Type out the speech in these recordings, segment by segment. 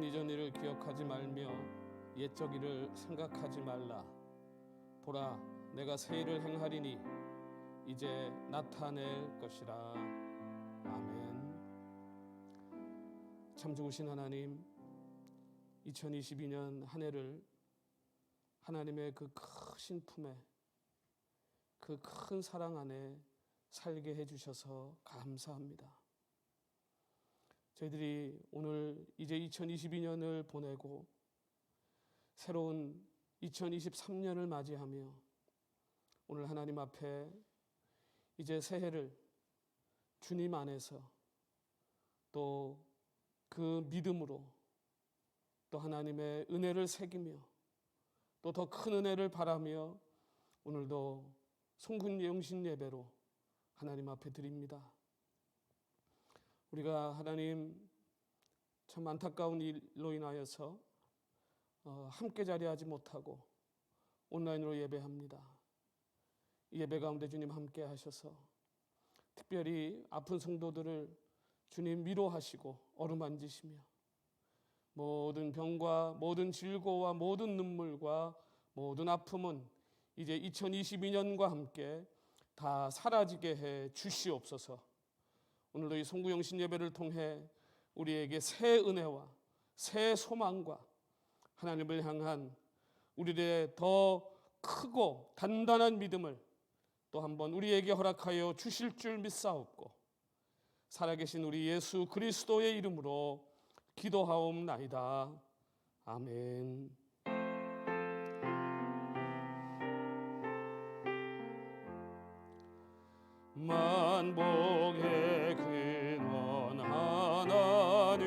이전 일을 기억하지 말며 옛적 일을 생각하지 말라. 보라, 내가 새 일을 행하리니 이제 나타낼 것이라. 아멘. 참 좋으신 하나님, 2022년 한 해를 하나님의 그 크신 품에, 그 큰 사랑 안에 살게 해주셔서 감사합니다. 저희들이 오늘 이제 2022년을 보내고 새로운 2023년을 맞이하며 오늘 하나님 앞에 이제 새해를 주님 안에서 또 그 믿음으로 또 하나님의 은혜를 새기며 또 더 큰 은혜를 바라며 오늘도 송군 영신 예배로 하나님 앞에 드립니다. 우리가 하나님 참 안타까운 일로 인하여서 함께 자리하지 못하고 온라인으로 예배합니다. 이 예배 가운데 주님 함께 하셔서 특별히 아픈 성도들을 주님 위로하시고 어루만지시며 모든 병과 모든 질고와 모든 눈물과 모든 아픔은 이제 2022년과 함께 다 사라지게 해 주시옵소서. 오늘도 이 송구영신 예배를 통해 우리에게 새 은혜와 새 소망과 하나님을 향한 우리의 더 크고 단단한 믿음을 또 한번 우리에게 허락하여 주실 줄 믿사옵고 살아계신 우리 예수 그리스도의 이름으로 기도하옵나이다. 아멘. 만복의 근원 하나님,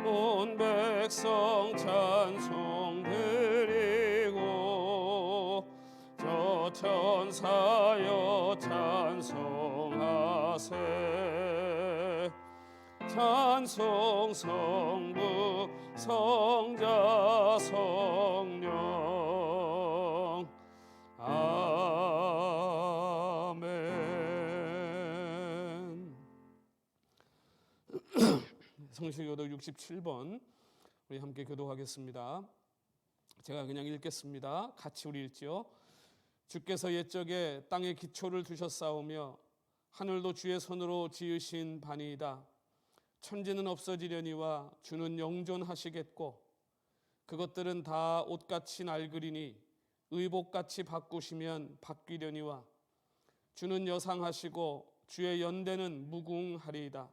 온 백성 찬송 드리고 저 천사여 찬송하세. 찬송 성부 성자 성령. 아멘. 성실교독 67번 우리 함께 교독하겠습니다. 제가 그냥 읽겠습니다. 같이 우리 읽지요. 주께서 옛적에 땅에 기초를 두셨사오며 하늘도 주의 손으로 지으신 바니이다. 천지는 없어지려니와 주는 영존하시겠고 그것들은 다 옷같이 낡으리니 의복같이 바꾸시면 바뀌려니와 주는 여상하시고 주의 연대는 무궁하리이다.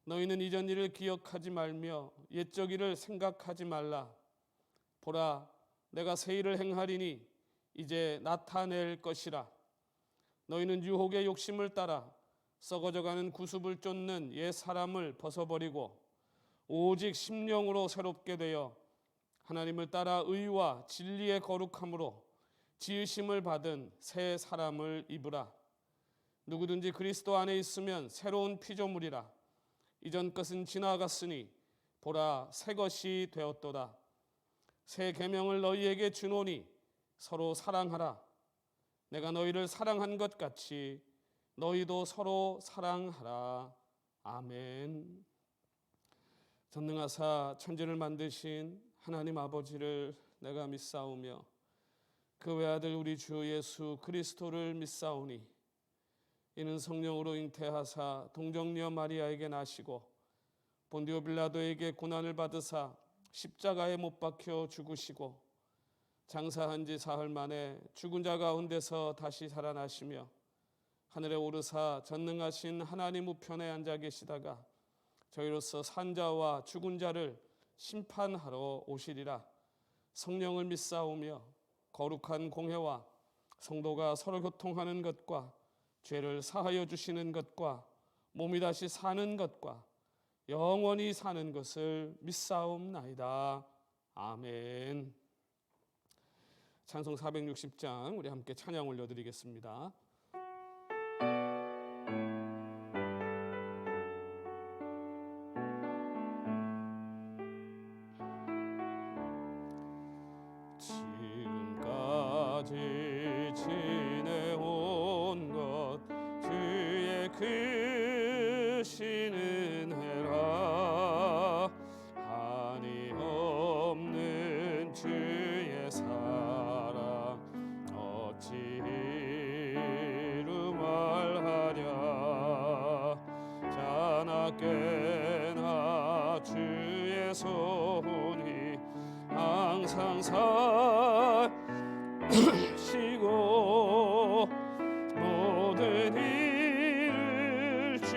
너희는 이전 일을 기억하지 말며 옛적 일을 생각하지 말라. 보라, 내가 새 일을 행하리니 이제 나타낼 것이라. 너희는 유혹의 욕심을 따라 썩어져가는 구습을 쫓는 옛 사람을 벗어버리고 오직 심령으로 새롭게 되어 하나님을 따라 의와 진리의 거룩함으로 지으심을 받은 새 사람을 입으라. 누구든지 그리스도 안에 있으면 새로운 피조물이라. 이전 것은 지나갔으니 보라, 새 것이 되었도다. 새 계명을 너희에게 주노니 서로 사랑하라. 내가 너희를 사랑한 것 같이 너희도 서로 사랑하라. 아멘. 전능하사 천지를 만드신 하나님 아버지를 내가 믿사오며 그 외아들 우리 주 예수 그리스도를 믿사오니 이는 성령으로 잉태하사 동정녀 마리아에게 나시고 본디오 빌라도에게 고난을 받으사 십자가에 못 박혀 죽으시고 장사한 지 사흘 만에 죽은 자 가운데서 다시 살아나시며 하늘에 오르사 전능하신 하나님 우편에 앉아 계시다가 저희로서 산 자와 죽은 자를 심판하러 오시리라. 성령을 믿사오며 거룩한 공회와 성도가 서로 교통하는 것과 죄를 사하여 주시는 것과 몸이 다시 사는 것과 영원히 사는 것을 믿사옵나이다. 아멘. 찬송 460장 우리 함께 찬양 올려드리겠습니다. 지금까지 지내온 것 주의 크신 은혜라. 손이 항상 사시고 모든 일을 주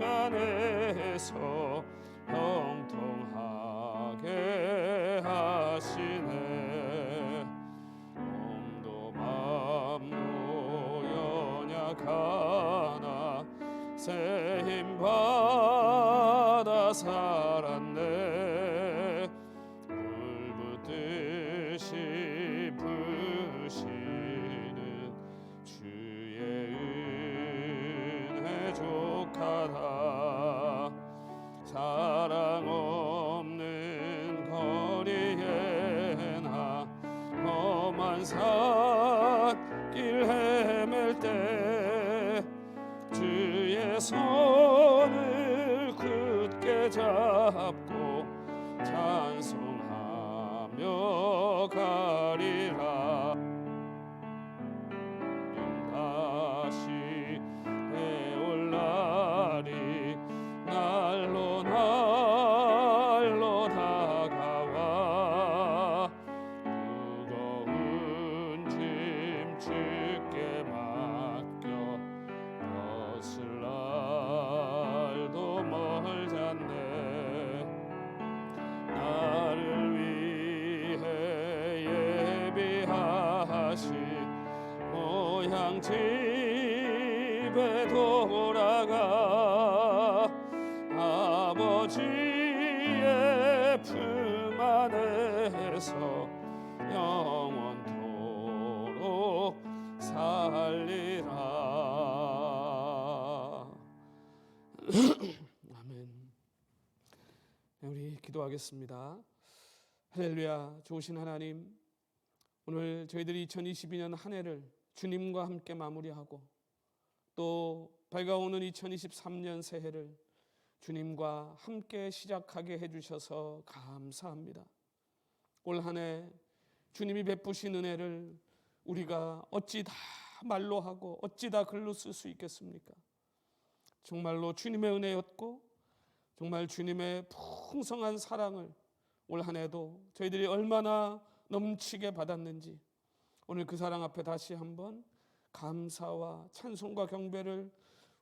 안에서 형통하게 하시네. 몸도 맘도 연약하나 새 힘 받아 살았네. 불붙듯이 부시는 주의 은혜 족하다. 사랑 없는 거리에나 험한 산길 헤맬 때 주의 손을 굳게 잡고 찬송하며 가리라. 다시 배울 날이 날로 날로 다가와 무거운 짐 주께 맡겨 벗을 날도 멀잖네. 나를 위해 예비하신 고향 집에 돌아가 아버지의 품 안에서 영원토록 살리라. 아멘. 우리 기도하겠습니다. 할렐루야. 좋으신 하나님, 오늘 저희들이 2022년 한 해를 주님과 함께 마무리하고 또 밝아오는 2023년 새해를 주님과 함께 시작하게 해주셔서 감사합니다. 올 한 해 주님이 베푸신 은혜를 우리가 어찌 다 말로 하고 어찌 다 글로 쓸 수 있겠습니까? 정말로 주님의 은혜였고 정말 주님의 풍성한 사랑을 올 한 해도 저희들이 얼마나 넘치게 받았는지 오늘 그 사랑 앞에 다시 한번 감사와 찬송과 경배를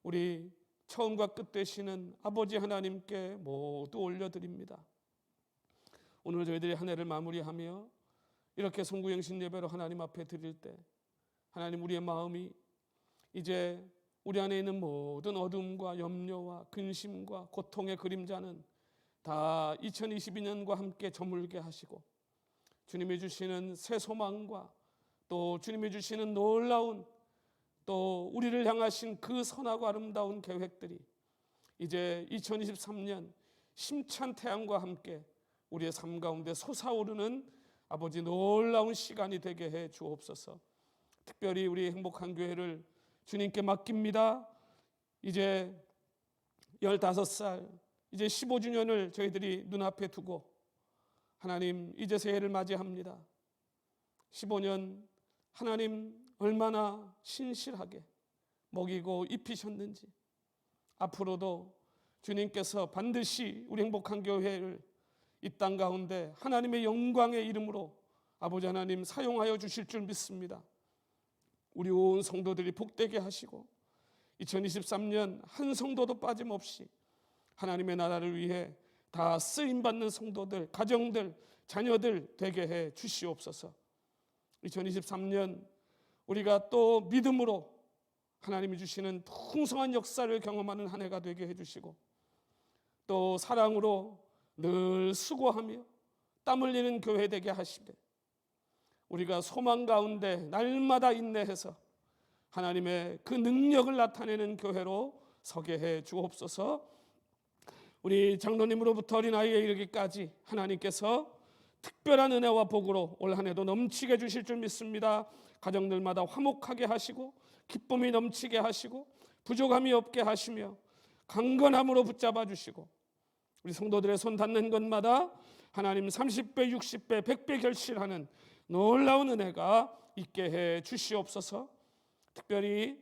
우리 처음과 끝 되시는 아버지 하나님께 모두 올려드립니다. 오늘 저희들이 한 해를 마무리하며 이렇게 송구영신 예배로 하나님 앞에 드릴 때 하나님, 우리의 마음이 이제 우리 안에 있는 모든 어둠과 염려와 근심과 고통의 그림자는 다 2022년과 함께 저물게 하시고 주님이 주시는 새 소망과 또 주님이 주시는 놀라운 또 우리를 향하신 그 선하고 아름다운 계획들이 이제 2023년 심찬 태양과 함께 우리의 삶 가운데 솟아오르는 아버지 놀라운 시간이 되게 해 주옵소서. 특별히 우리 행복한 교회를 주님께 맡깁니다. 이제 15살, 이제 15주년을 저희들이 눈앞에 두고 하나님, 이제 새해를 맞이합니다. 15년 하나님 얼마나 신실하게 먹이고 입히셨는지 앞으로도 주님께서 반드시 우리 행복한 교회를 이 땅 가운데 하나님의 영광의 이름으로 아버지 하나님 사용하여 주실 줄 믿습니다. 우리 온 성도들이 복되게 하시고 2023년 한 성도도 빠짐없이 하나님의 나라를 위해 다 쓰임받는 성도들, 가정들, 자녀들 되게 해 주시옵소서. 2023년 우리가 또 믿음으로 하나님이 주시는 풍성한 역사를 경험하는 한 해가 되게 해주시고 또 사랑으로 늘 수고하며 땀 흘리는 교회 되게 하시되 우리가 소망 가운데 날마다 인내해서 하나님의 그 능력을 나타내는 교회로 서게 해 주옵소서. 우리 장로님으로부터 어린아이에 이르기까지 하나님께서 특별한 은혜와 복으로 올 한 해도 넘치게 주실 줄 믿습니다. 가정들마다 화목하게 하시고 기쁨이 넘치게 하시고 부족함이 없게 하시며 강건함으로 붙잡아 주시고 우리 성도들의 손 닿는 것마다 하나님 30배, 60배, 100배 결실하는 놀라운 은혜가 있게 해 주시옵소서. 특별히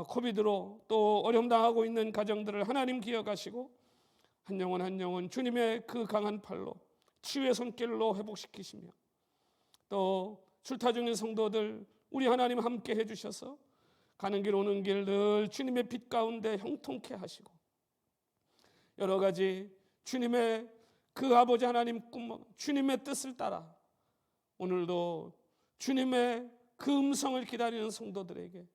코비드로 또 어려움 당하고 있는 가정들을 하나님 기억하시고 한 영혼 한 영혼 주님의 그 강한 팔로 치유의 손길로 회복시키시며 또 출타 중인 성도들 우리 하나님 함께 해주셔서 가는 길 오는 길 늘 주님의 빛 가운데 형통케 하시고 여러 가지 주님의 그 아버지 하나님 꿈, 주님의 뜻을 따라 오늘도 주님의 그 음성을 기다리는 성도들에게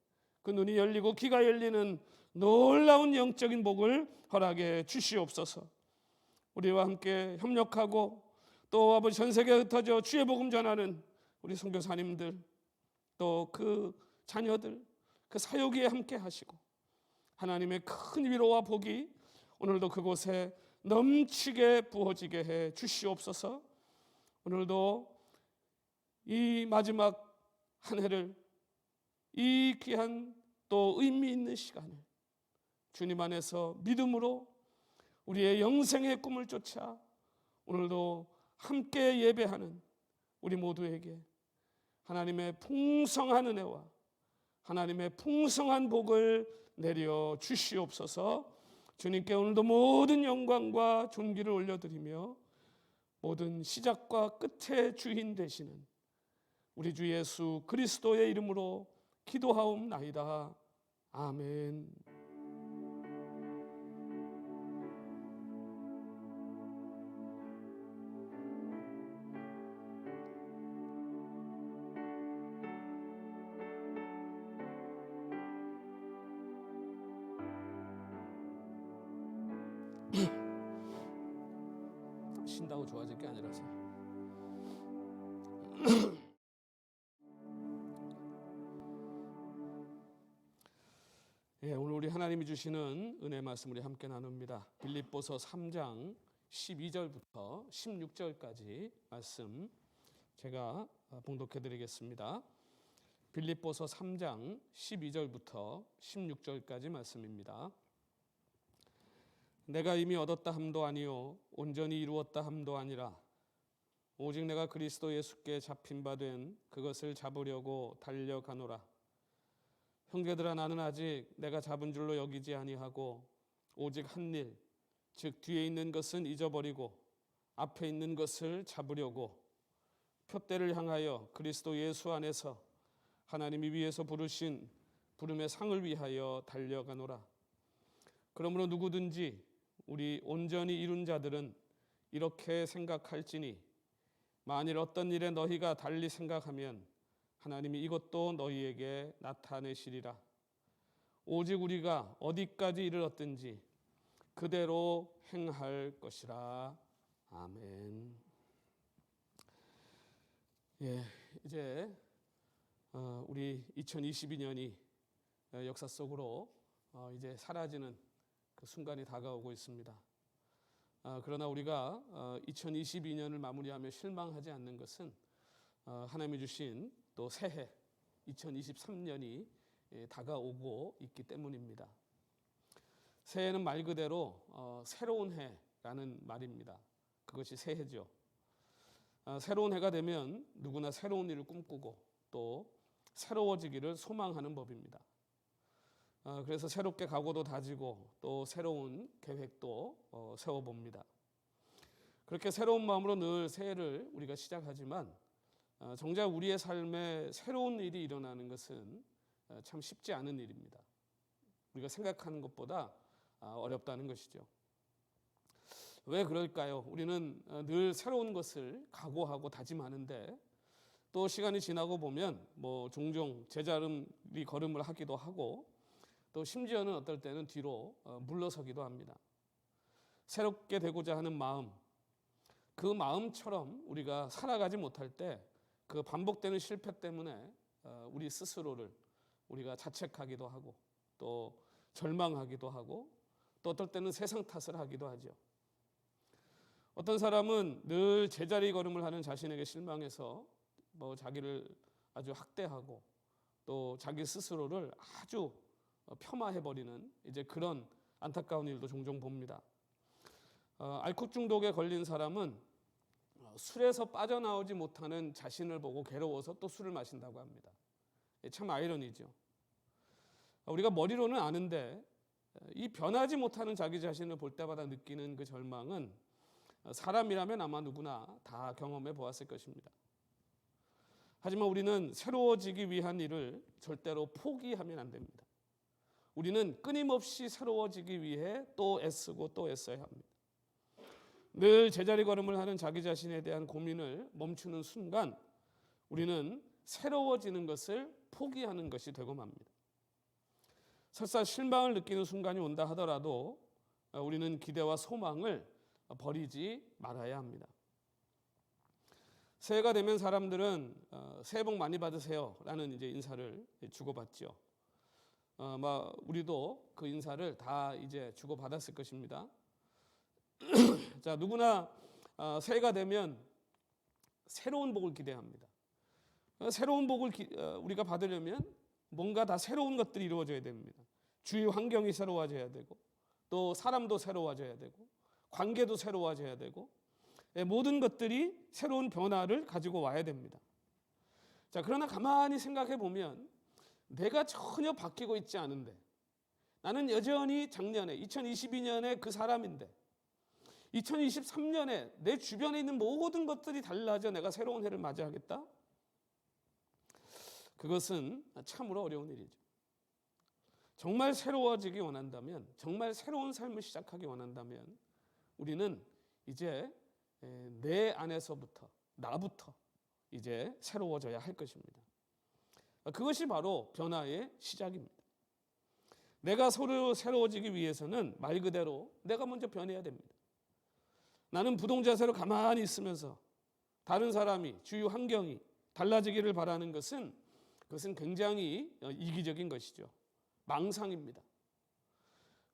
그 눈이 열리고 귀가 열리는 놀라운 영적인 복을 허락해 주시옵소서. 우리와 함께 협력하고 또 아버지 전 세계에 흩어져 주의 복음 전하는 우리 선교사님들 또 그 자녀들 그 사역에 함께 하시고 하나님의 큰 위로와 복이 오늘도 그곳에 넘치게 부어지게 해 주시옵소서. 오늘도 이 마지막 한 해를 이 귀한 또 의미 있는 시간을 주님 안에서 믿음으로 우리의 영생의 꿈을 쫓아 오늘도 함께 예배하는 우리 모두에게 하나님의 풍성한 은혜와 하나님의 풍성한 복을 내려 주시옵소서. 주님께 오늘도 모든 영광과 존귀를 올려드리며 모든 시작과 끝의 주인 되시는 우리 주 예수 그리스도의 이름으로 기도하옵나이다. 아멘. 쉰다고 좋아질 게 아니라서. 예, 오늘 우리 하나님이 주시는 은혜 말씀 우리 함께 나눕니다. 빌립보서 3장 12절부터 16절까지 말씀 제가 봉독해 드리겠습니다. 빌립보서 3장 12절부터 16절까지 말씀입니다. 내가 이미 얻었다 함도 아니요 온전히 이루었다 함도 아니라 오직 내가 그리스도 예수께 잡힌 바 된 그것을 잡으려고 달려가노라. 형제들아 나는 아직 내가 잡은 줄로 여기지 아니하고 오직 한 일 즉 뒤에 있는 것은 잊어버리고 앞에 있는 것을 잡으려고 표대를 향하여 그리스도 예수 안에서 하나님이 위에서 부르신 부름의 상을 위하여 달려가노라. 그러므로 누구든지 우리 온전히 이룬 자들은 이렇게 생각할지니 만일 어떤 일에 너희가 달리 생각하면 하나님이 이것도 너희에게 나타내시리라. 오직 우리가 어디까지 이르렀든지 그대로 행할 것이라. 아멘. 예, 이제 우리 2022년이 역사 속으로 이제 사라지는 그 순간이 다가오고 있습니다. 그러나 우리가 2022년을 마무리하며 실망하지 않는 것은 하나님이 주신 또 새해 2023년이 다가오고 있기 때문입니다. 새해는 말 그대로 새로운 해라는 말입니다. 그것이 새해죠. 새로운 해가 되면 누구나 새로운 일을 꿈꾸고 또 새로워지기를 소망하는 법입니다. 그래서 새롭게 각오도 다지고 또 새로운 계획도 세워봅니다. 그렇게 새로운 마음으로 늘 새해를 우리가 시작하지만 정작 우리의 삶에 새로운 일이 일어나는 것은 참 쉽지 않은 일입니다. 우리가 생각하는 것보다 어렵다는 것이죠. 왜 그럴까요? 우리는 늘 새로운 것을 각오하고 다짐하는데 또 시간이 지나고 보면 종종 제자리 걸음을 하기도 하고 또 심지어는 어떨 때는 뒤로 물러서기도 합니다. 새롭게 되고자 하는 마음, 그 마음처럼 우리가 살아가지 못할 때 그 반복되는 실패 때문에 우리 스스로를 우리가 자책하기도 하고 또 절망하기도 하고 또 어떨 때는 세상 탓을 하기도 하죠. 어떤 사람은 늘 제자리 걸음을 하는 자신에게 실망해서 자기를 아주 학대하고 또 자기 스스로를 아주 폄하해버리는 이제 그런 안타까운 일도 종종 봅니다. 알코올 중독에 걸린 사람은 술에서 빠져나오지 못하는 자신을 보고 괴로워서 또 술을 마신다고 합니다. 참 아이러니죠. 우리가 머리로는 아는데 이 변하지 못하는 자기 자신을 볼 때마다 느끼는 그 절망은 사람이라면 아마 누구나 다 경험해 보았을 것입니다. 하지만 우리는 새로워지기 위한 일을 절대로 포기하면 안 됩니다. 우리는 끊임없이 새로워지기 위해 또 애쓰고 또 애써야 합니다. 늘 제자리 걸음을 하는 자기 자신에 대한 고민을 멈추는 순간 우리는 새로워지는 것을 포기하는 것이 되고 맙니다. 설사 실망을 느끼는 순간이 온다 하더라도 우리는 기대와 소망을 버리지 말아야 합니다. 새해가 되면 사람들은 새해 복 많이 받으세요 라는 이제 인사를 주고받죠. 우리도 그 인사를 다 이제 주고받았을 것입니다. 자, 누구나 새해가 되면 새로운 복을 기대합니다. 새로운 복을 우리가 받으려면 뭔가 다 새로운 것들이 이루어져야 됩니다. 주위 환경이 새로워져야 되고 또 사람도 새로워져야 되고 관계도 새로워져야 되고 모든 것들이 새로운 변화를 가지고 와야 됩니다. 자, 그러나 가만히 생각해 보면 내가 전혀 바뀌고 있지 않은데 나는 여전히 작년에 2022년에 그 사람인데 2023년에 내 주변에 있는 모든 것들이 달라져 내가 새로운 해를 맞이하겠다? 그것은 참으로 어려운 일이죠. 정말 새로워지기 원한다면, 정말 새로운 삶을 시작하기 원한다면 우리는 이제 내 안에서부터, 나부터 이제 새로워져야 할 것입니다. 그것이 바로 변화의 시작입니다. 내가 서로 새로워지기 위해서는 말 그대로 내가 먼저 변해야 됩니다. 나는 부동자세로 가만히 있으면서 다른 사람이, 주위 환경이 달라지기를 바라는 것은 그것은 굉장히 이기적인 것이죠. 망상입니다.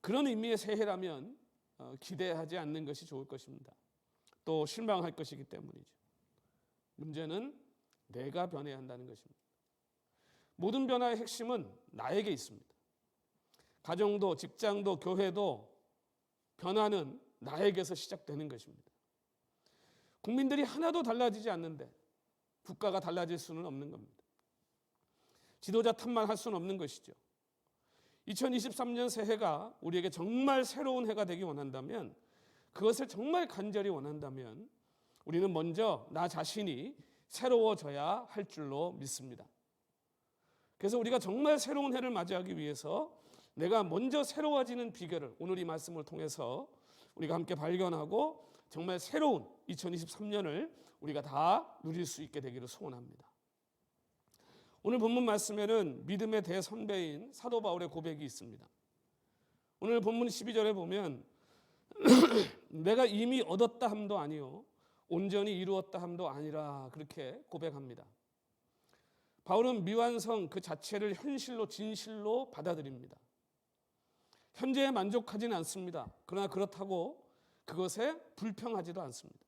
그런 의미의 새해라면 기대하지 않는 것이 좋을 것입니다. 또 실망할 것이기 때문이죠. 문제는 내가 변해야 한다는 것입니다. 모든 변화의 핵심은 나에게 있습니다. 가정도 직장도 교회도 변화는 나에게서 시작되는 것입니다. 국민들이 하나도 달라지지 않는데 국가가 달라질 수는 없는 겁니다. 지도자 탓만 할 수는 없는 것이죠. 2023년 새해가 우리에게 정말 새로운 해가 되기 원한다면, 그것을 정말 간절히 원한다면 우리는 먼저 나 자신이 새로워져야 할 줄로 믿습니다. 그래서 우리가 정말 새로운 해를 맞이하기 위해서 내가 먼저 새로워지는 비결을 오늘 이 말씀을 통해서 우리가 함께 발견하고 정말 새로운 2023년을 우리가 다 누릴 수 있게 되기를 소원합니다. 오늘 본문 말씀에는 믿음의 대선배인 사도 바울의 고백이 있습니다. 오늘 본문 12절에 보면 내가 이미 얻었다 함도 아니요 온전히 이루었다 함도 아니라 그렇게 고백합니다. 바울은 미완성 그 자체를 현실로 진실로 받아들입니다. 현재에 만족하지는 않습니다. 그러나 그렇다고 그것에 불평하지도 않습니다.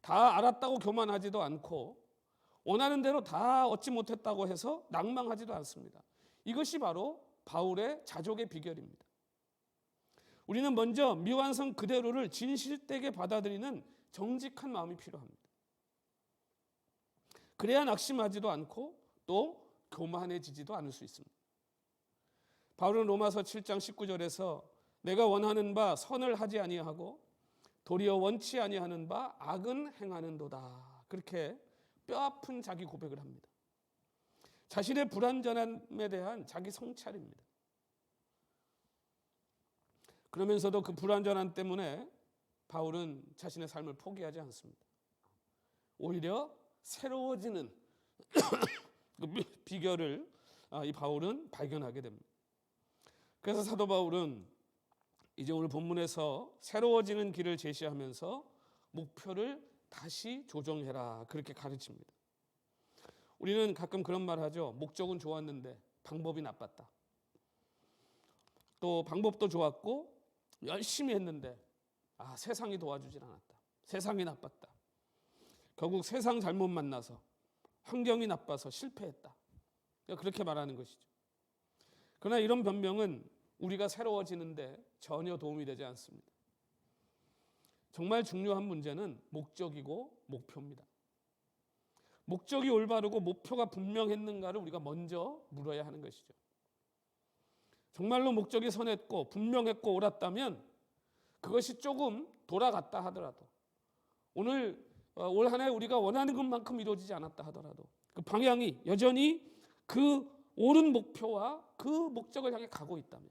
다 알았다고 교만하지도 않고 원하는 대로 다 얻지 못했다고 해서 낭망하지도 않습니다. 이것이 바로 바울의 자족의 비결입니다. 우리는 먼저 미완성 그대로를 진실되게 받아들이는 정직한 마음이 필요합니다. 그래야 낙심하지도 않고 또 교만해지지도 않을 수 있습니다. 바울은 로마서 7장 19절에서 내가 원하는 바 선을 하지 아니하고 도리어 원치 아니하는 바 악은 행하는도다. 그렇게 뼈아픈 자기 고백을 합니다. 자신의 불완전함에 대한 자기 성찰입니다. 그러면서도 그 불완전함 때문에 바울은 자신의 삶을 포기하지 않습니다. 오히려 새로워지는 그 비결을 이 바울은 발견하게 됩니다. 그래서 사도 바울은 이제 오늘 본문에서 새로워지는 길을 제시하면서 목표를 다시 조정해라 그렇게 가르칩니다. 우리는 가끔 그런 말 하죠. 목적은 좋았는데 방법이 나빴다. 또 방법도 좋았고 열심히 했는데 세상이 도와주질 않았다. 세상이 나빴다. 결국 세상 잘못 만나서 환경이 나빠서 실패했다. 그렇게 말하는 것이죠. 그러나 이런 변명은 우리가 새로워지는데 전혀 도움이 되지 않습니다. 정말 중요한 문제는 목적이고 목표입니다. 목적이 올바르고 목표가 분명했는가를 우리가 먼저 물어야 하는 것이죠. 정말로 목적이 선했고 분명했고 옳았다면 그것이 조금 돌아갔다 하더라도 올 한 해 우리가 원하는 것만큼 이루어지지 않았다 하더라도 그 방향이 여전히 그 옳은 목표와 그 목적을 향해 가고 있다면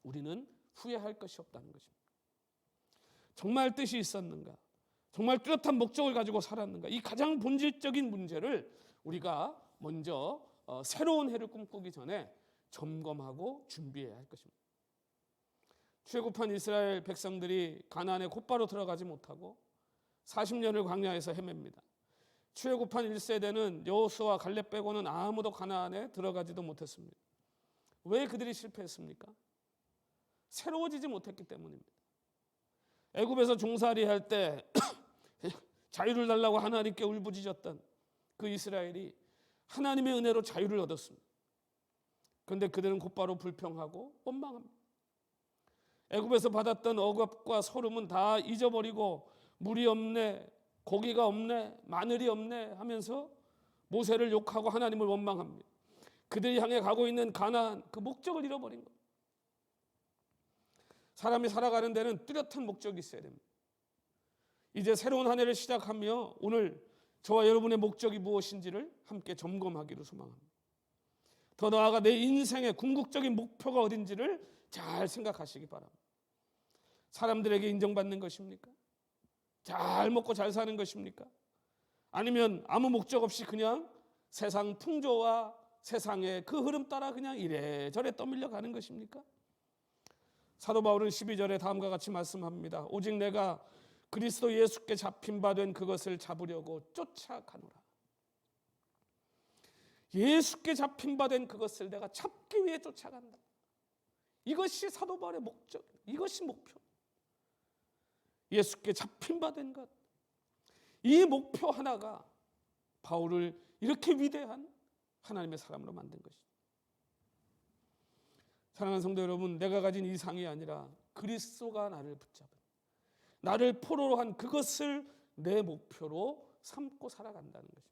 우리는 후회할 것이 없다는 것입니다. 정말 뜻이 있었는가? 정말 뚜렷한 목적을 가지고 살았는가? 이 가장 본질적인 문제를 우리가 먼저 새로운 해를 꿈꾸기 전에 점검하고 준비해야 할 것입니다. 출애굽한 이스라엘 백성들이 가나안에 곧바로 들어가지 못하고 40년을 광야에서 헤맵니다. 출애굽한 1세대는 여호수아 갈렙 빼고는 아무도 가나안에 들어가지도 못했습니다. 왜 그들이 실패했습니까? 새로워지지 못했기 때문입니다. 애굽에서 종살이 할 때 자유를 달라고 하나님께 울부짖었던 그 이스라엘이 하나님의 은혜로 자유를 얻었습니다. 그런데 그들은 곧바로 불평하고 원망합니다. 애굽에서 받았던 억압과 서름은 다 잊어버리고 물이 없네, 고기가 없네, 마늘이 없네 하면서 모세를 욕하고 하나님을 원망합니다. 그들이 향해 가고 있는 가나안 그 목적을 잃어버린 겁니다. 사람이 살아가는 데는 뚜렷한 목적이 있어야 됩니다. 이제 새로운 한 해를 시작하며 오늘 저와 여러분의 목적이 무엇인지를 함께 점검하기를 소망합니다. 더 나아가 내 인생의 궁극적인 목표가 어딘지를 잘 생각하시기 바랍니다. 사람들에게 인정받는 것입니까? 잘 먹고 잘 사는 것입니까? 아니면 아무 목적 없이 그냥 세상 풍조와 세상의 그 흐름 따라 그냥 이래저래 떠밀려 가는 것입니까? 사도 바울은 12절에 다음과 같이 말씀합니다. 오직 내가 그리스도 예수께 잡힌 바 된 그것을 잡으려고 쫓아가노라. 예수께 잡힌 바 된 그것을 내가 잡기 위해 쫓아간다. 이것이 사도 바울의 목적, 이것이 목표. 예수께 잡힌 바 된 것. 이 목표 하나가 바울을 이렇게 위대한 하나님의 사람으로 만든 것이죠. 사랑하는 성도 여러분, 내가 가진 이상이 아니라 그리스도가 나를 붙잡은, 나를 포로로 한 그것을 내 목표로 삼고 살아간다는 것입니다.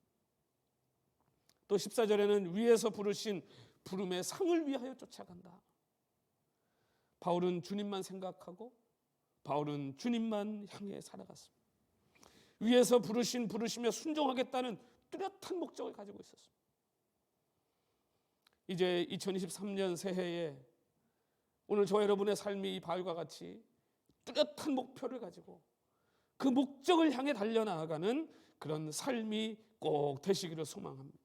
또 14절에는 위에서 부르신 부름의 상을 위하여 쫓아간다. 바울은 주님만 생각하고 바울은 주님만 향해 살아갔습니다. 위에서 부르신 부르심에 순종하겠다는 뚜렷한 목적을 가지고 있었습니다. 이제 2023년 새해에 오늘 저 여러분의 삶이 이 바울과 같이 뚜렷한 목표를 가지고 그 목적을 향해 달려나가는 그런 삶이 꼭 되시기를 소망합니다.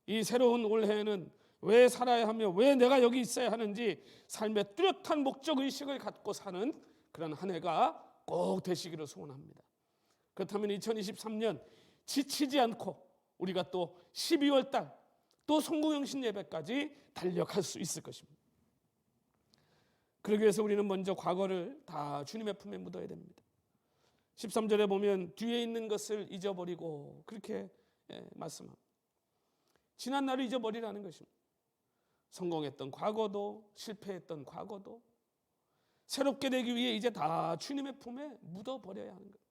이 새로운 올해에는 왜 살아야 하며 왜 내가 여기 있어야 하는지 삶의 뚜렷한 목적의식을 갖고 사는 그런 한 해가 꼭 되시기를 소원합니다. 그렇다면 2023년 지치지 않고 우리가 또 12월 달 또 성공영신 예배까지 달려갈 수 있을 것입니다. 그러기 위해서 우리는 먼저 과거를 다 주님의 품에 묻어야 됩니다. 13절에 보면 뒤에 있는 것을 잊어버리고 그렇게 말씀합니다. 지난 날을 잊어버리라는 것입니다. 성공했던 과거도 실패했던 과거도 새롭게 되기 위해 이제 다 주님의 품에 묻어버려야 하는 거예요.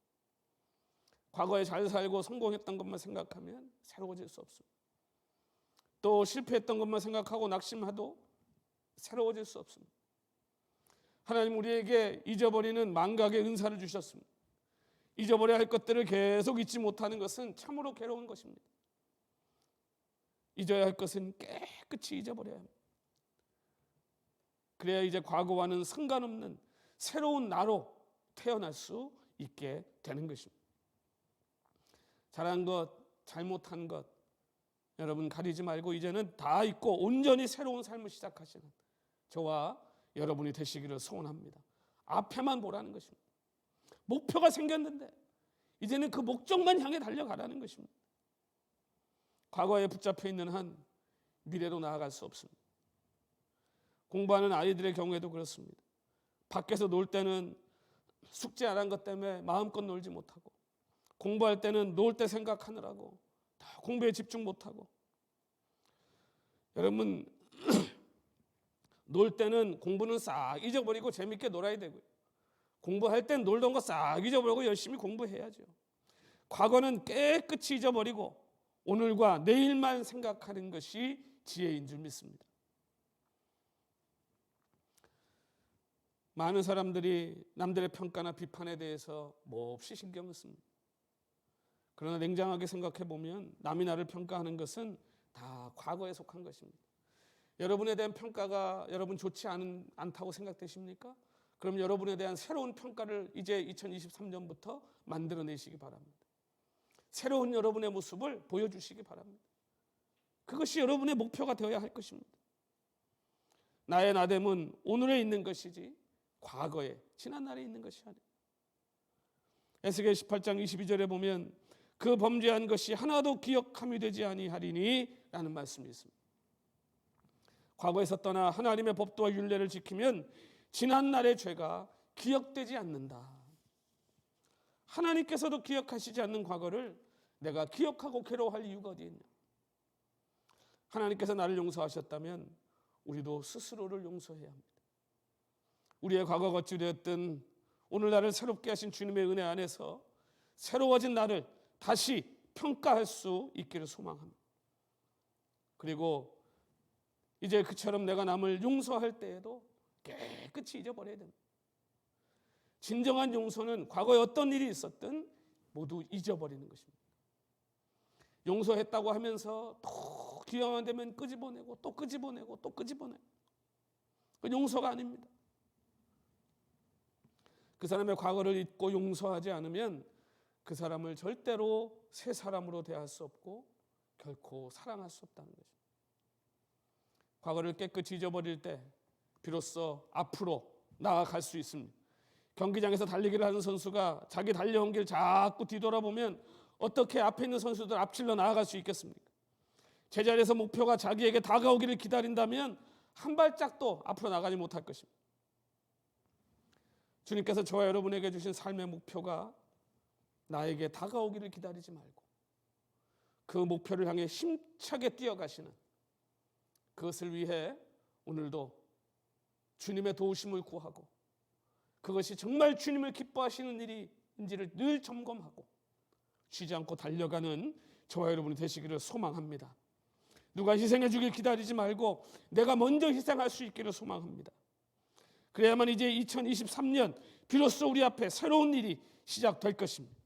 과거에 잘 살고 성공했던 것만 생각하면 새로워질 수 없습니다. 또 실패했던 것만 생각하고 낙심해도 새로워질 수 없습니다. 하나님 우리에게 잊어버리는 망각의 은사를 주셨습니다. 잊어버려야 할 것들을 계속 잊지 못하는 것은 참으로 괴로운 것입니다. 잊어야 할 것은 깨끗이 잊어버려야 합니다. 그래야 이제 과거와는 상관없는 새로운 나로 태어날 수 있게 되는 것입니다. 잘한 것, 잘못한 것 여러분 가리지 말고 이제는 다 잊고 온전히 새로운 삶을 시작하시는 저와 여러분이 되시기를 소원합니다. 앞에만 보라는 것입니다. 목표가 생겼는데 이제는 그 목적만 향해 달려가라는 것입니다. 과거에 붙잡혀 있는 한 미래로 나아갈 수 없습니다. 공부하는 아이들의 경우에도 그렇습니다. 밖에서 놀 때는 숙제 안 한 것 때문에 마음껏 놀지 못하고 공부할 때는 놀 때 생각하느라고 다 공부에 집중 못하고 여러분 놀 때는 공부는 싹 잊어버리고 재밌게 놀아야 되고요. 공부할 땐 놀던 거 싹 잊어버리고 열심히 공부해야죠. 과거는 깨끗이 잊어버리고 오늘과 내일만 생각하는 것이 지혜인 줄 믿습니다. 많은 사람들이 남들의 평가나 비판에 대해서 몹시 신경을 씁니다. 그러나 냉정하게 생각해 보면 남이 나를 평가하는 것은 다 과거에 속한 것입니다. 여러분에 대한 평가가 여러분 좋지 않다고 생각되십니까? 그럼 여러분에 대한 새로운 평가를 이제 2023년부터 만들어내시기 바랍니다. 새로운 여러분의 모습을 보여주시기 바랍니다. 그것이 여러분의 목표가 되어야 할 것입니다. 나의 나됨은 오늘에 있는 것이지 과거에 지난날에 있는 것이 아니에요. 에스겔 18장 22절에 보면 그 범죄한 것이 하나도 기억함이 되지 아니하리니 라는 말씀이 있습니다. 과거에서 떠나 하나님의 법도와 율례를 지키면 지난날의 죄가 기억되지 않는다. 하나님께서도 기억하시지 않는 과거를 내가 기억하고 괴로워할 이유가 어디 있냐. 하나님께서 나를 용서하셨다면 우리도 스스로를 용서해야 합니다. 우리의 과거가 어찌 되었든 오늘 나를 새롭게 하신 주님의 은혜 안에서 새로워진 나를 다시 평가할 수 있기를 소망합니다. 그리고 이제 그처럼 내가 남을 용서할 때에도 깨끗이 잊어버려야 됩니다. 진정한 용서는 과거에 어떤 일이 있었든 모두 잊어버리는 것입니다. 용서했다고 하면서 또 기회만 되면 끄집어내고 또 끄집어내고 또 끄집어내고, 그건 용서가 아닙니다. 그 사람의 과거를 잊고 용서하지 않으면 그 사람을 절대로 새 사람으로 대할 수 없고 결코 사랑할 수 없다는 것입니다. 과거를 깨끗이 잊어버릴 때 비로소 앞으로 나아갈 수 있습니다. 경기장에서 달리기를 하는 선수가 자기 달려온 길 자꾸 뒤돌아보면 어떻게 앞에 있는 선수들 앞질러 나아갈 수 있겠습니까? 제자리에서 목표가 자기에게 다가오기를 기다린다면 한 발짝도 앞으로 나가지 못할 것입니다. 주님께서 저와 여러분에게 주신 삶의 목표가 나에게 다가오기를 기다리지 말고 그 목표를 향해 힘차게 뛰어가시는, 그것을 위해 오늘도 주님의 도우심을 구하고 그것이 정말 주님을 기뻐하시는 일인지를 늘 점검하고 쉬지 않고 달려가는 저와 여러분이 되시기를 소망합니다. 누가 희생해 주길 기다리지 말고 내가 먼저 희생할 수 있기를 소망합니다. 그래야만 이제 2023년 비로소 우리 앞에 새로운 일이 시작될 것입니다.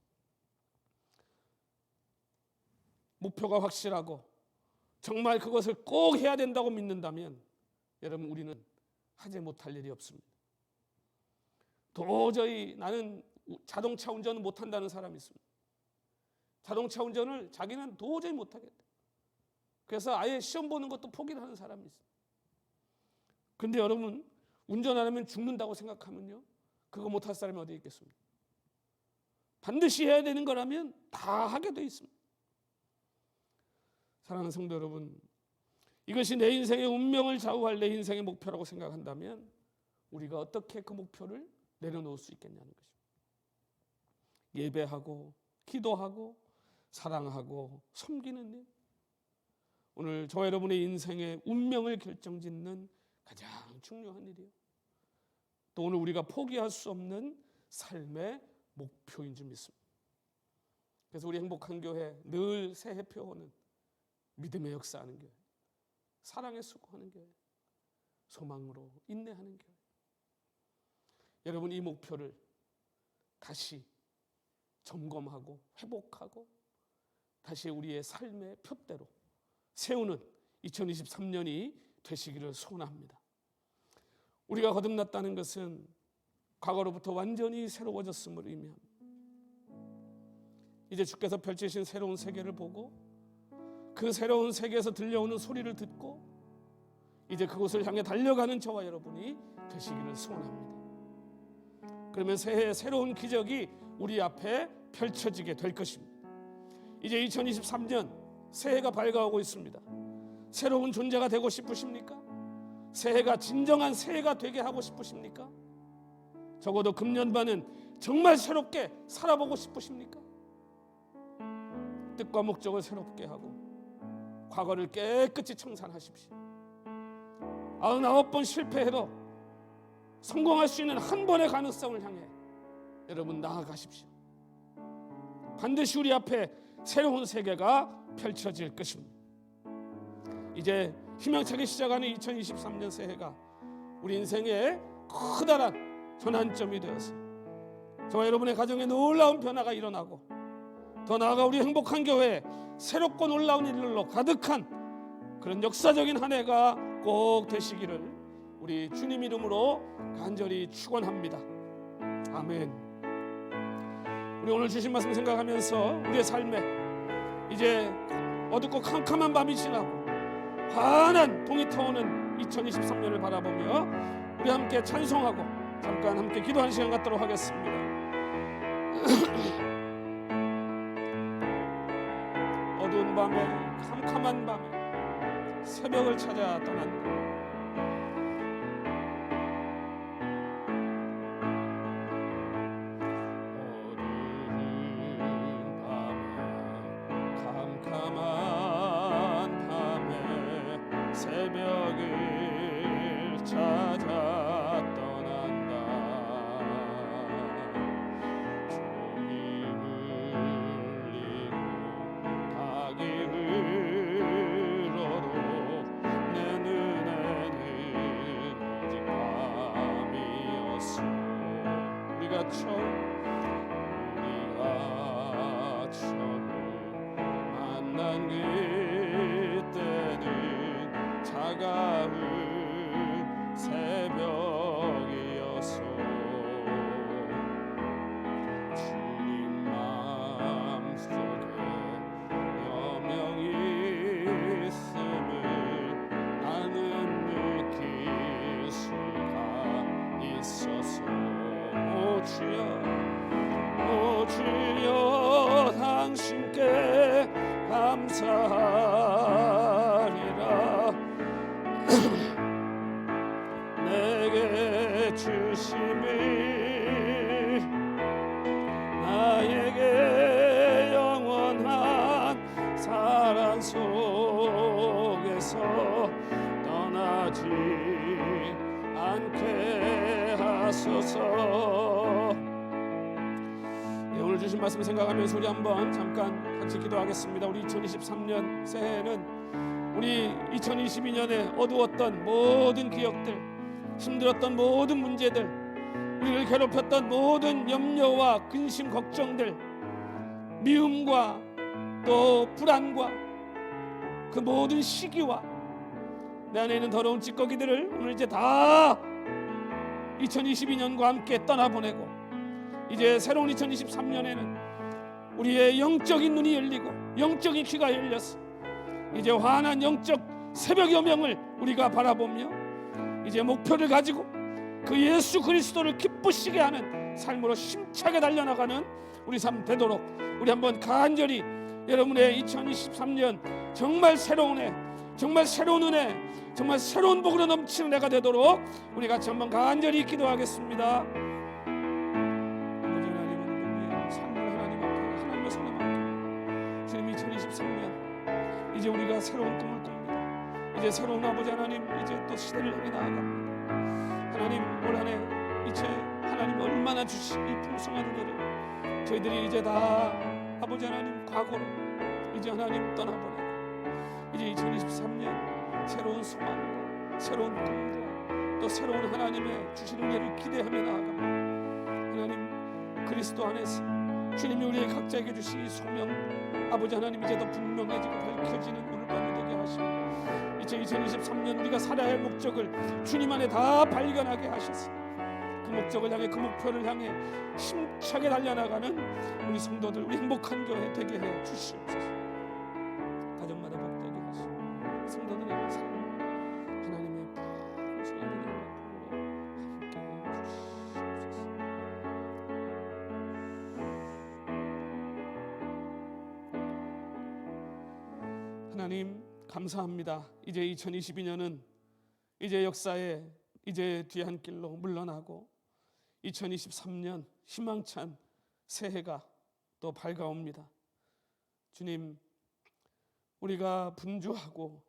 목표가 확실하고 정말 그것을 꼭 해야 된다고 믿는다면 여러분, 우리는 하지 못할 일이 없습니다. 도저히 나는 자동차 운전을 못한다는 사람이 있습니다. 자동차 운전을 자기는 도저히 못하겠다. 그래서 아예 시험 보는 것도 포기를 하는 사람이 있습니다. 그런데 여러분, 운전 안 하면 죽는다고 생각하면요, 그거 못할 사람이 어디 있겠습니까? 반드시 해야 되는 거라면 다 하게 돼 있습니다. 사랑하는 성도 여러분, 이것이 내 인생의 운명을 좌우할 내 인생의 목표라고 생각한다면 우리가 어떻게 그 목표를 내려놓을 수 있겠냐는 것입니다. 예배하고 기도하고 사랑하고 섬기는 일, 오늘 저와 여러분의 인생의 운명을 결정짓는 가장 중요한 일이에요. 또 오늘 우리가 포기할 수 없는 삶의 목표인 줄 믿습니다. 그래서 우리 행복한 교회 늘 새해 표어는 믿음의 역사하는 교회, 사랑의 수고하는 교회, 소망으로 인내하는 교회. 여러분, 이 목표를 다시 점검하고 회복하고 다시 우리의 삶의 표대로 세우는 2023년이 되시기를 소원합니다. 우리가 거듭났다는 것은 과거로부터 완전히 새로워졌음을 의미합니다. 이제 주께서 펼치신 새로운 세계를 보고 그 새로운 세계에서 들려오는 소리를 듣고 이제 그곳을 향해 달려가는 저와 여러분이 되시기를 소원합니다. 그러면 새해의 새로운 기적이 우리 앞에 펼쳐지게 될 것입니다. 이제 2023년 새해가 밝아오고 있습니다. 새로운 존재가 되고 싶으십니까? 새해가 진정한 새해가 되게 하고 싶으십니까? 적어도 금년반은 정말 새롭게 살아보고 싶으십니까? 뜻과 목적을 새롭게 하고 과거를 깨끗이 청산하십시오. 99번 실패해도 성공할 수 있는 한 번의 가능성을 향해 여러분 나아가십시오. 반드시 우리 앞에 새로운 세계가 펼쳐질 것입니다. 이제 희망차게 시작하는 2023년 새해가 우리 인생의 커다란 전환점이 되어서 저와 여러분의 가정에 놀라운 변화가 일어나고, 더 나아가 우리 행복한 교회 새롭고 놀라운 일들로 가득한 그런 역사적인 한 해가 꼭 되시기를 우리 주님 이름으로 간절히 축원합니다. 아멘. 우리 오늘 주신 말씀 생각하면서 우리의 삶에 이제 어둡고 캄캄한 밤이 지나고 환한 동이 터오는 2023년을 바라보며 우리 함께 찬송하고 잠깐 함께 기도하는 시간 갖도록 하겠습니다. 어두운 밤에, 캄캄한 밤에 새벽을 찾아 떠난다. 캄캄한 밤에 새벽을 찾아 떠난다. 종이 울리고 닭이 울어도 내 눈에는 오직 밤이었어. 우리가 처음 만난 그때는 차가운 새벽이었어. 주님 마음속에 여명이 있음을 나는 느낄 수가 있었어. 오 주여, 오 주여, 당신께 감사하리라. 내게 주심을 나에게 영원한 사랑 속에서 떠나지 않게 하소서. 오늘 주신 말씀 생각하면서 우리 한번 잠깐 같이 기도하겠습니다. 우리 2023년 새해는 우리 2022년에 어두웠던 모든 기억들, 힘들었던 모든 문제들, 우리를 괴롭혔던 모든 염려와 근심, 걱정들, 미움과 또 불안과 그 모든 시기와 내 안에 있는 더러운 찌꺼기들을 오늘 이제 다 2022년과 함께 떠나보내고, 이제 새로운 2023년에는 우리의 영적인 눈이 열리고 영적인 귀가 열려서 이제 환한 영적 새벽 여명을 우리가 바라보며 이제 목표를 가지고 그 예수 그리스도를 기쁘시게 하는 삶으로 힘차게 달려나가는 우리 삶 되도록 우리 한번 간절히 여러분의 2023년 정말 새로운 해, 정말 새로운 은혜, 정말 새로운 복으로 넘치는 해가 되도록 우리 같이 한번 간절히 기도하겠습니다. 아버지 하나님은 우리의 삶을 하나님 앞에, 하나님의 손에 맡기고 주님 2023년 이제 우리가 새로운 꿈을 꿉니다. 이제 새로운 아버지 하나님, 이제 또 시대를 향해 나아갑니다. 하나님 올 한 해 이제 하나님 얼마나 주신 이 풍성한 은혜를 저희들이 이제 다 아버지 하나님 과거로 이제 하나님 떠나보내고 이제 2023년 새로운 소망과 새로운 꿈과 또 새로운 하나님의 주신 은혜를 기대하며 나아갑니다. 하나님 그리스도 안에서 주님이 우리의 각자에게 주신 이 소명 아버지 하나님 이제 더 분명해지고 밝혀지는 오늘 밤이 되게 하시고 이제 2023년 우리가 살아야 할 목적을 주님 안에 다 발견하게 하셔서 그 목적을 향해, 그 목표를 향해 힘차게 달려나가는 우리 성도들, 우리 행복한 교회 되게 해 주시옵소서. 가정마다 복되게 하시고 성도들에게 삶 하나님의 풍성한 은혜와 함께 주시옵소서. 하나님 감사합니다. 이제 2022년은 이제 역사에 이제 뒤안길로 물러나고 2023년 희망찬 새해가 또 밝아옵니다. 주님, 우리가 분주하고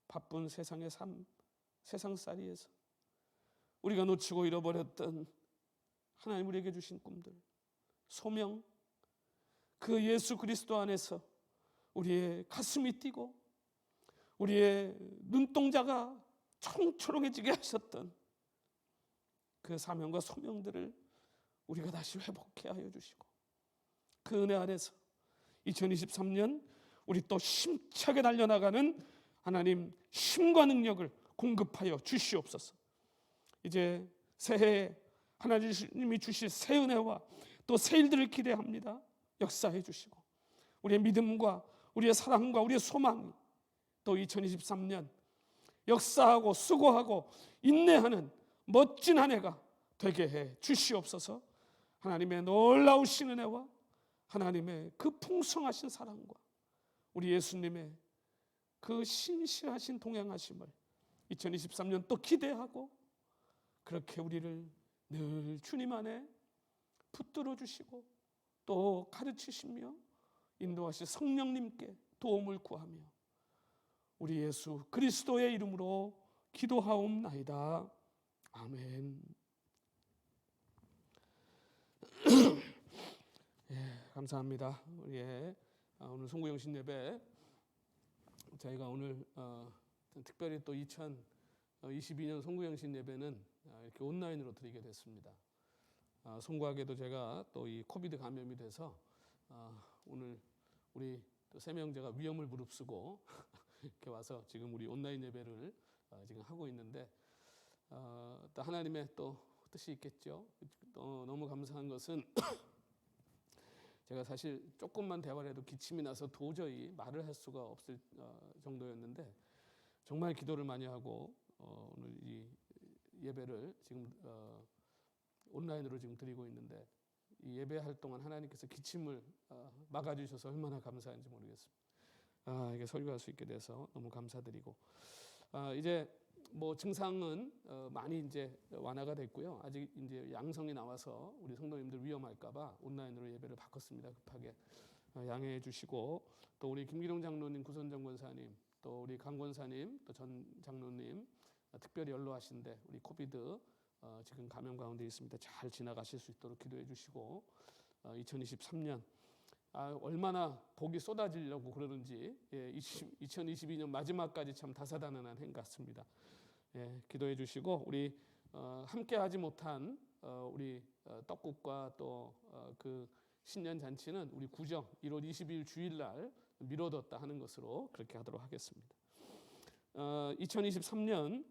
바쁜 세상의 삶, 세상살이에서 우리가 놓치고 잃어버렸던 하나님 우리에게 주신 꿈들, 소명, 그 예수 그리스도 안에서 우리의 가슴이 뛰고 우리의 눈동자가 초롱초롱해지게 하셨던 그 사명과 소명들을 우리가 다시 회복해 하여 주시고, 그 은혜 아래서 2023년 우리 또 힘차게 달려나가는 하나님 힘과 능력을 공급하여 주시옵소서. 이제 새해에 하나님이 주실 새 은혜와 또 새 일들을 기대합니다. 역사해 주시고 우리의 믿음과 우리의 사랑과 우리의 소망이 또 2023년 역사하고 수고하고 인내하는 멋진 한 해가 되게 해 주시옵소서. 하나님의 놀라우신 은혜와 하나님의 그 풍성하신 사랑과 우리 예수님의 그 신실하신 동행하심을 2023년 또 기대하고, 그렇게 우리를 늘 주님 안에 붙들어 주시고 또 가르치시며 인도하실 성령님께 도움을 구하며 우리 예수 그리스도의 이름으로 기도하옵나이다. 아멘. 감사합니다. 우리의 오늘 송구영신 예배, 저희가 오늘 특별히 또 2022년 송구영신 예배는 이렇게 온라인으로 드리게 됐습니다. 송구하게도 제가 또 이 코비드 감염이 돼서 오늘 우리 또 세명제가 위험을 무릅쓰고 이렇게 와서 지금 우리 온라인 예배를 지금 하고 있는데, 또 하나님의 또 뜻이 있겠죠. 또 너무 감사한 것은 제가 사실 조금만 대화를 해도 기침이 나서 도저히 말을 할 수가 없을 정도였는데, 정말 기도를 많이 하고 오늘 이 예배를 지금 온라인으로 지금 드리고 있는데, 이 예배할 동안 하나님께서 기침을 막아주셔서 얼마나 감사한지 모르겠습니다. 이게 설교할 수 있게 돼서 너무 감사드리고, 이제 뭐 증상은 많이 이제 완화가 됐고요. 아직 이제 양성이 나와서 우리 성도님들 위험할까봐 온라인으로 예배를 바꿨습니다. 급하게 양해해 주시고, 또 우리 김기룡 장로님, 구선정 권사님, 또 우리 강 권사님, 또 전 장로님 특별히 연로하신데 우리 코비드 지금 감염 가운데 있습니다. 잘 지나가실 수 있도록 기도해 주시고, 2023년 얼마나 복이 쏟아지려고 그러는지 2022년 마지막까지 참 다사다난한 해 같습니다. 기도해 주시고, 우리 함께 하지 못한 우리 떡국과 또 그 신년 잔치는 우리 구정 1월 22일 주일날 미뤄뒀다 하는 것으로 그렇게 하도록 하겠습니다. 2023년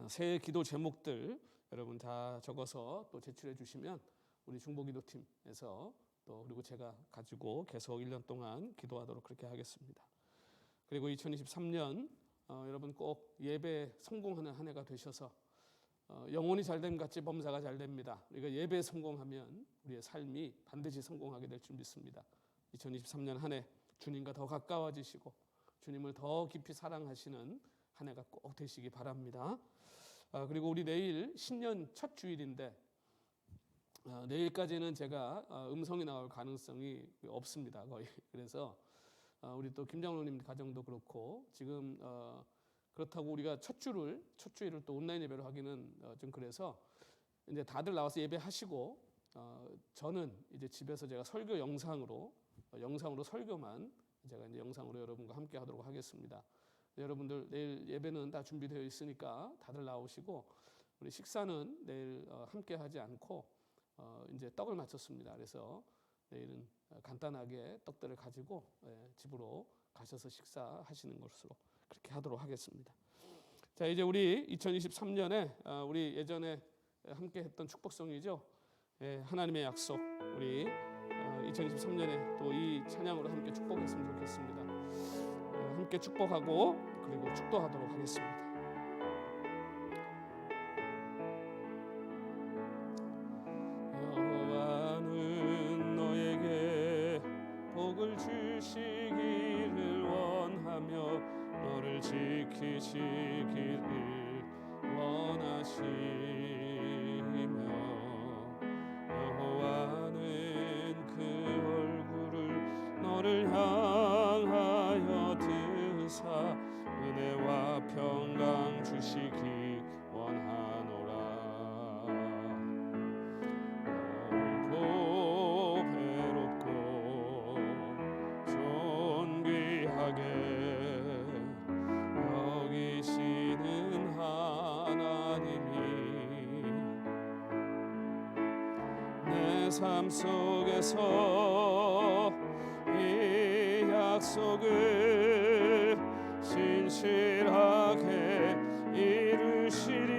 새해 기도 제목들 여러분 다 적어서 또 제출해 주시면 우리 중보기도팀에서 또 그리고 제가 가지고 계속 1년 동안 기도하도록 그렇게 하겠습니다. 그리고 2023년 여러분 꼭 예배 성공하는 한 해가 되셔서 영혼이 잘됨 같이 범사가 잘됩니다. 우리가 예배에 성공하면 우리의 삶이 반드시 성공하게 될 줄 믿습니다. 2023년 한 해 주님과 더 가까워지시고 주님을 더 깊이 사랑하시는 한 해가 꼭 되시기 바랍니다. 그리고 우리 내일 신년 첫 주일인데 내일까지는 제가 음성이 나올 가능성이 없습니다, 거의. 그래서 우리 또 김장로님 가정도 그렇고 지금 그렇다고 우리가 첫 주일을 또 온라인 예배로 하기는 좀 그래서 이제 다들 나와서 예배하시고 저는 이제 집에서 제가 설교 영상으로 설교만 제가 이제 영상으로 여러분과 함께 하도록 하겠습니다. 여러분들 내일 예배는 다 준비되어 있으니까 다들 나오시고, 우리 식사는 내일 함께 하지 않고 이제 떡을 마쳤습니다. 그래서 내일은 간단하게 떡들을 가지고 집으로 가셔서 식사하시는 것으로 그렇게 하도록 하겠습니다. 자, 이제 우리 2023년에 우리 예전에 함께 했던 축복성이죠. 하나님의 약속, 우리 2023년에 또 이 찬양으로 함께 축복했으면 좋겠습니다. 함께 축복하고 그리고 축도하도록 하겠습니다. 여호와는 너에게 복을 주시기를 원하며 너를 지키시기를 원하시며, 여호와는 그 얼굴을 너를 향하여 드사 은혜와 평강 주시기 원하노라. 너를 보배롭고 존귀하게 여기시는 하나님이 삶 속에서 이 약속을 신실하게 이루시리.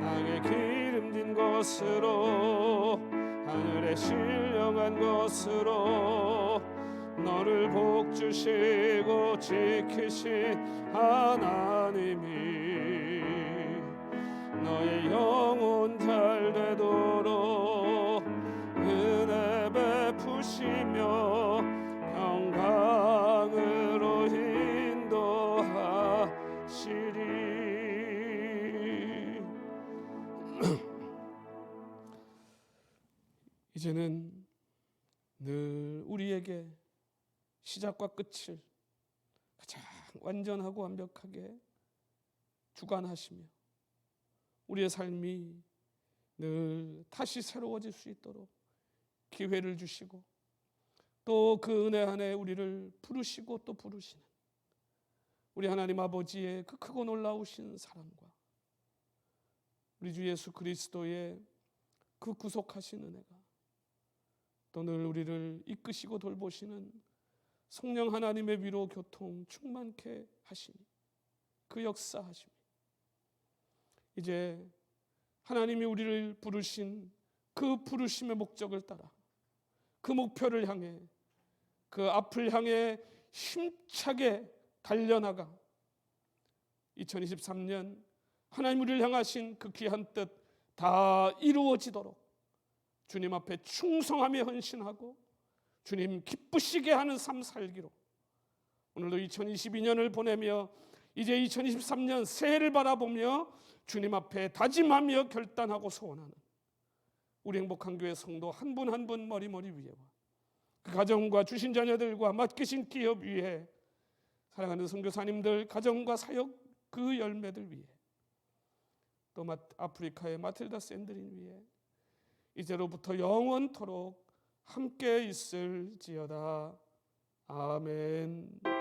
땅에 기름진 것으로 하늘에 신령한 것으로 너를 복주시고 지키신 하나님이 너의 영혼 잘 되도록 은혜 베푸시며 평강으로 인도하시리. 이제는 늘 우리에게 시작과 끝을 가장 완전하고 완벽하게 주관하시며 우리의 삶이 늘 다시 새로워질 수 있도록 기회를 주시고 또 그 은혜 안에 우리를 부르시고 또 부르시는 우리 하나님 아버지의 그 크고 놀라우신 사랑과 우리 주 예수 그리스도의 그 구속하신 은혜가 또 늘 우리를 이끄시고 돌보시는 성령 하나님의 위로 교통 충만케 하시니 그 역사하심이 이제 하나님이 우리를 부르신 그 부르심의 목적을 따라 그 목표를 향해 그 앞을 향해 힘차게 달려나가 2023년 하나님 우리를 향하신 그 귀한 뜻 다 이루어지도록 주님 앞에 충성하며 헌신하고 주님 기쁘시게 하는 삶 살기로 오늘도 2022년을 보내며 이제 2023년 새해를 바라보며 주님 앞에 다짐하며 결단하고 소원하는 우리 행복한 교회 성도 한 분 한 분 머리머리 위에와 그 가정과 주신 자녀들과 맡기신 기업 위에 사랑하는 선교사님들 가정과 사역 그 열매들 위에 또 아프리카의 마틸다 샌드린 위에 이제로부터 영원토록 함께 있을지어다. 아멘.